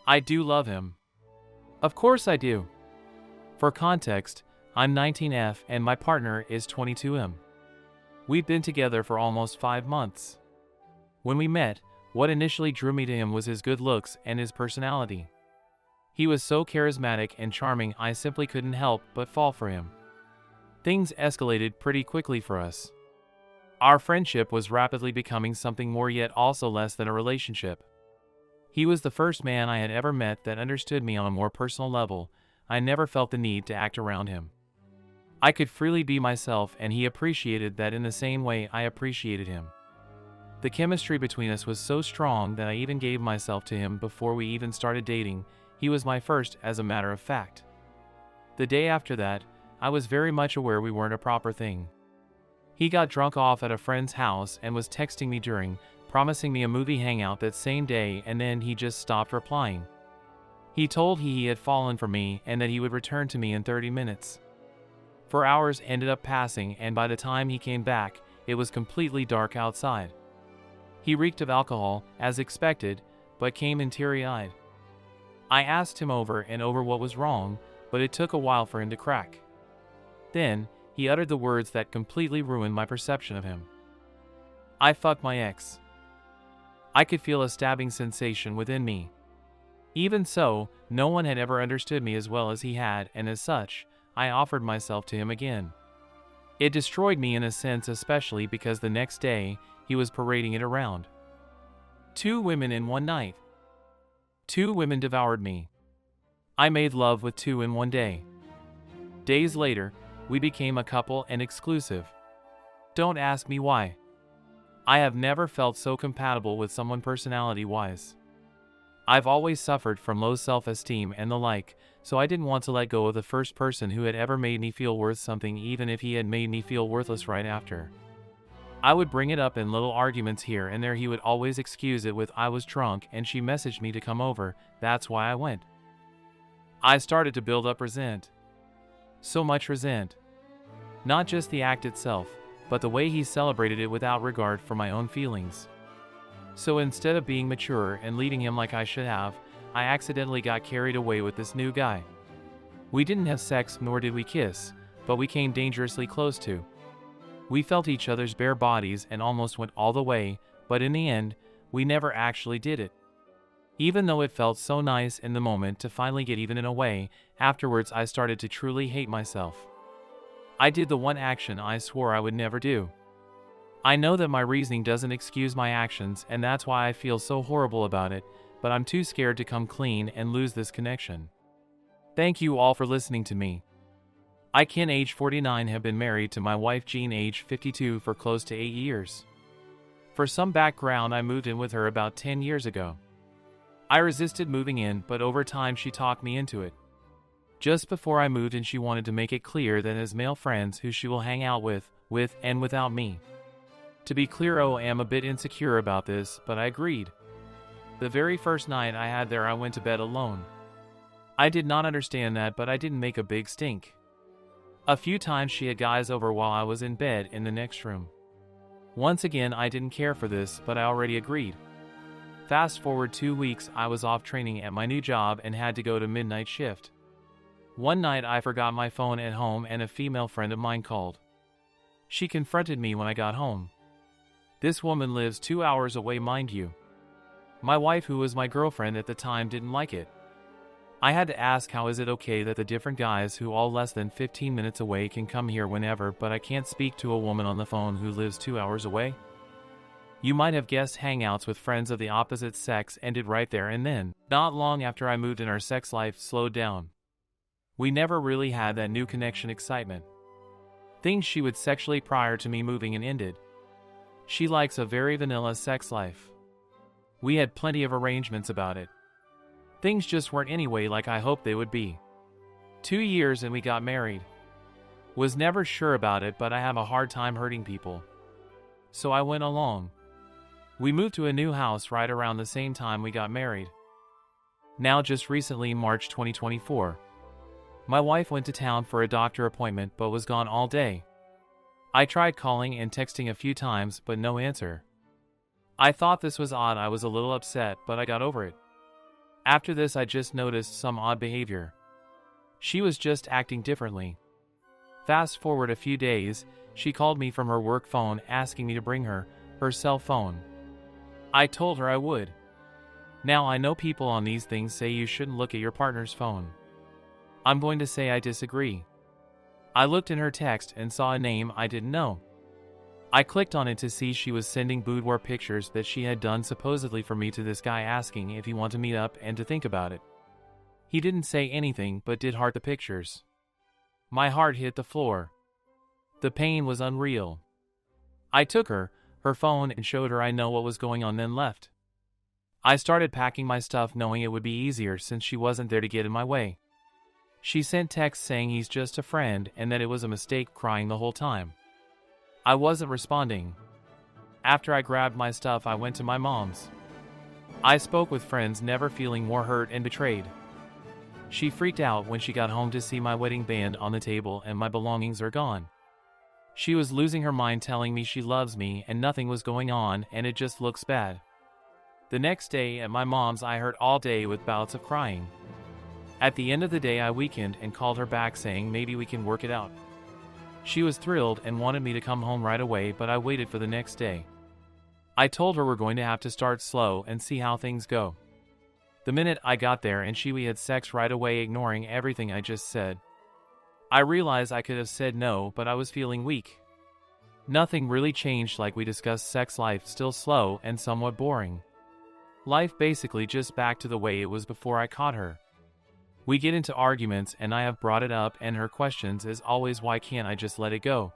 I do love him. Of course I do. For context, I'm 19F and my partner is 22M. We've been together for almost 5 months. When we met, what initially drew me to him was his good looks and his personality. He was so charismatic and charming I simply couldn't help but fall for him. Things escalated pretty quickly for us. Our friendship was rapidly becoming something more yet also less than a relationship. He was the first man I had ever met that understood me on a more personal level. I never felt the need to act around him. I could freely be myself and he appreciated that in the same way I appreciated him. The chemistry between us was so strong that I even gave myself to him before we even started dating. He was my first, as a matter of fact. The day after that, I was very much aware we weren't a proper thing. He got drunk off at a friend's house and was texting me during, promising me a movie hangout that same day, and then he just stopped replying. He told he had fallen for me and that he would return to me in 30 minutes. 4 hours ended up passing, and by the time he came back, it was completely dark outside. He reeked of alcohol, as expected, but came in teary-eyed. I asked him over and over what was wrong, but it took a while for him to crack. Then, he uttered the words that completely ruined my perception of him. I fucked my ex. I could feel a stabbing sensation within me. Even so, no one had ever understood me as well as he had, and as such, I offered myself to him again. It destroyed me in a sense, especially because the next day, he was parading it around. 2 women in one night. 2 women devoured me. I made love with 2 in one day. Days later, we became a couple and exclusive. Don't ask me why. I have never felt so compatible with someone personality-wise. I've always suffered from low self-esteem and the like, so I didn't want to let go of the first person who had ever made me feel worth something, even if he had made me feel worthless right after. I would bring it up in little arguments here and there. He would always excuse it with I was drunk and she messaged me to come over, that's why I went. I started to build up resent. So much resent. Not just the act itself, but the way he celebrated it without regard for my own feelings. So instead of being mature and leading him like I should have, I accidentally got carried away with this new guy. We didn't have sex nor did we kiss, but we came dangerously close to. We felt each other's bare bodies and almost went all the way, but in the end, we never actually did it. Even though it felt so nice in the moment to finally get even in a way, afterwards I started to truly hate myself. I did the one action I swore I would never do. I know that my reasoning doesn't excuse my actions, and that's why I feel so horrible about it, but I'm too scared to come clean and lose this connection. Thank you all for listening to me. I, Ken, age 49, have been married to my wife Jean, age 52, for close to 8 years. For some background, I moved in with her about 10 years ago. I resisted moving in, but over time she talked me into it. Just before I moved in, she wanted to make it clear that as male friends who she will hang out with and without me. To be clear, I am a bit insecure about this, but I agreed. The very first night I had there, I went to bed alone. I did not understand that, but I didn't make a big stink. A few times she had guys over while I was in bed in the next room. Once again, I didn't care for this, but I already agreed. Fast forward 2 weeks, I was off training at my new job and had to go to midnight shift. One night I forgot my phone at home and a female friend of mine called. She confronted me when I got home. This woman lives 2 hours away, mind you. My wife, who was my girlfriend at the time, didn't like it. I had to ask, how is it okay that the different guys who all less than 15 minutes away can come here whenever, but I can't speak to a woman on the phone who lives 2 hours away? You might have guessed hangouts with friends of the opposite sex ended right there and then. Not long after I moved in, our sex life slowed down. We never really had that new connection excitement. Things she would sexually prior to me moving in ended. She likes a very vanilla sex life. We had plenty of arrangements about it. Things just weren't anyway like I hoped they would be. 2 years and we got married. Was never sure about it, but I have a hard time hurting people. So I went along. We moved to a new house right around the same time we got married. Now just recently, March 2024. My wife went to town for a doctor appointment but was gone all day. I tried calling and texting a few times but no answer. I thought this was odd. I was a little upset, but I got over it. After this, I just noticed some odd behavior. She was just acting differently. Fast forward a few days, she called me from her work phone asking me to bring her cell phone. I told her I would. Now I know people on these things say you shouldn't look at your partner's phone. I'm going to say I disagree. I looked in her text and saw a name I didn't know. I clicked on it to see she was sending boudoir pictures that she had done supposedly for me to this guy asking if he wanted to meet up and to think about it. He didn't say anything but did heart the pictures. My heart hit the floor. The pain was unreal. I took her phone and showed her I know what was going on, then left. I started packing my stuff knowing it would be easier since she wasn't there to get in my way. She sent texts saying he's just a friend and that it was a mistake, crying the whole time. I wasn't responding. After I grabbed my stuff, I went to my mom's. I spoke with friends, never feeling more hurt and betrayed. She freaked out when she got home to see my wedding band on the table and my belongings are gone. She was losing her mind, telling me she loves me and nothing was going on and it just looks bad. The next day at my mom's, I hurt all day with bouts of crying. At the end of the day, I weakened and called her back saying maybe we can work it out. She was thrilled and wanted me to come home right away, but I waited for the next day. I told her we're going to have to start slow and see how things go. The minute I got there and we had sex right away, ignoring everything I just said. I realized I could have said no, but I was feeling weak. Nothing really changed, like we discussed sex life, still slow and somewhat boring. Life basically just back to the way it was before I caught her. We get into arguments and I have brought it up and her questions is always why can't I just let it go?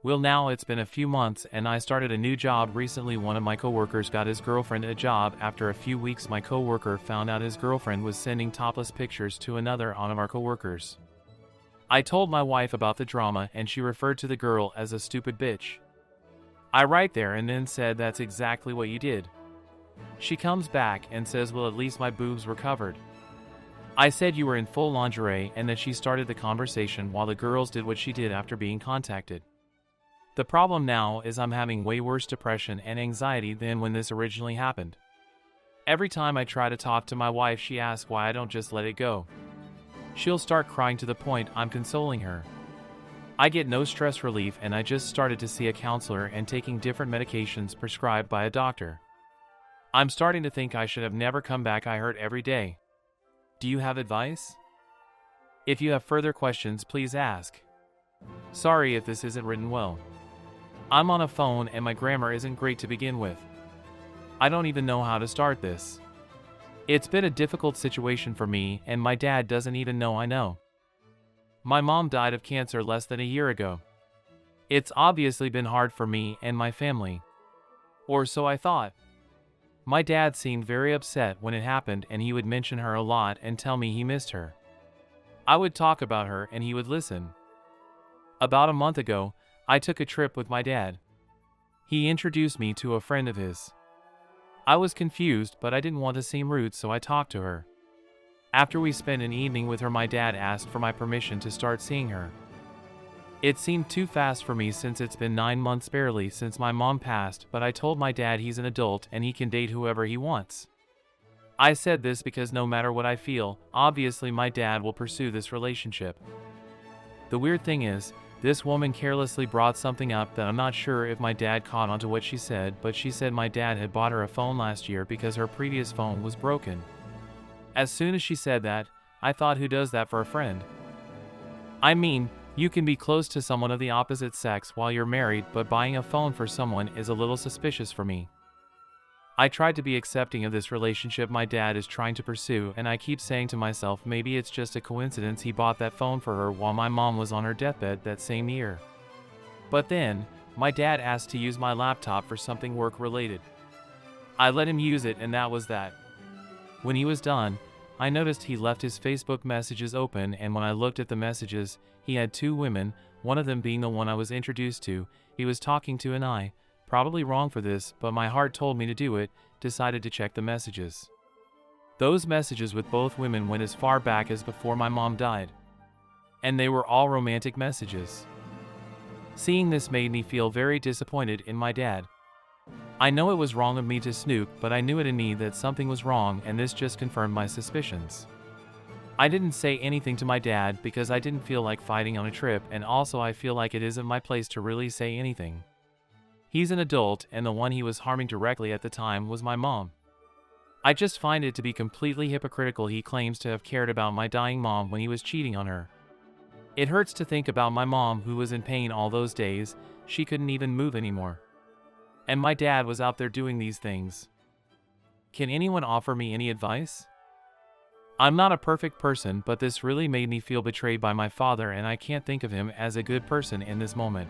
Well, now it's been a few months and I started a new job recently. One of my coworkers got his girlfriend a job. After a few weeks, my coworker found out his girlfriend was sending topless pictures to another one of our coworkers. I told my wife about the drama and she referred to the girl as a stupid bitch. I right there and then said that's exactly what you did. She comes back and says, well, at least my boobs were covered. I said you were in full lingerie and that she started the conversation while the girls did what she did after being contacted. The problem now is I'm having way worse depression and anxiety than when this originally happened. Every time I try to talk to my wife, she asks why I don't just let it go. She'll start crying to the point I'm consoling her. I get no stress relief and I just started to see a counselor and taking different medications prescribed by a doctor. I'm starting to think I should have never come back. I hurt every day. Do you have advice? If you have further questions, please ask. Sorry if this isn't written well. I'm on a phone and my grammar isn't great to begin with. I don't even know how to start this. It's been a difficult situation for me and my dad doesn't even know I know. My mom died of cancer less than a year ago. It's obviously been hard for me and my family. Or so I thought. My dad seemed very upset when it happened and he would mention her a lot and tell me he missed her. I would talk about her and he would listen. About a month ago, I took a trip with my dad. He introduced me to a friend of his. I was confused, but I didn't want to seem rude, so I talked to her. After we spent an evening with her, my dad asked for my permission to start seeing her. It seemed too fast for me since it's been 9 months barely since my mom passed, but I told my dad he's an adult and he can date whoever he wants. I said this because no matter what I feel, obviously my dad will pursue this relationship. The weird thing is, this woman carelessly brought something up that I'm not sure if my dad caught onto what she said, but she said my dad had bought her a phone last year because her previous phone was broken. As soon as she said that, I thought, who does that for a friend? I mean, you can be close to someone of the opposite sex while you're married, but buying a phone for someone is a little suspicious for me. I tried to be accepting of this relationship my dad is trying to pursue, and I keep saying to myself maybe it's just a coincidence he bought that phone for her while my mom was on her deathbed that same year. But then, my dad asked to use my laptop for something work-related. I let him use it and that was that. When he was done, I noticed he left his Facebook messages open, and when I looked at the messages, he had 2 women, one of them being the one I was introduced to, he was talking to, and I, probably wrong for this, but my heart told me to do it, decided to check the messages. Those messages with both women went as far back as before my mom died. And they were all romantic messages. Seeing this made me feel very disappointed in my dad. I know it was wrong of me to snoop, but I knew it in me that something was wrong, and this just confirmed my suspicions. I didn't say anything to my dad because I didn't feel like fighting on a trip, and also I feel like it isn't my place to really say anything. He's an adult, and the one he was harming directly at the time was my mom. I just find it to be completely hypocritical he claims to have cared about my dying mom when he was cheating on her. It hurts to think about my mom, who was in pain all those days. She couldn't even move anymore. And my dad was out there doing these things. Can anyone offer me any advice? I'm not a perfect person, but this really made me feel betrayed by my father, and I can't think of him as a good person in this moment.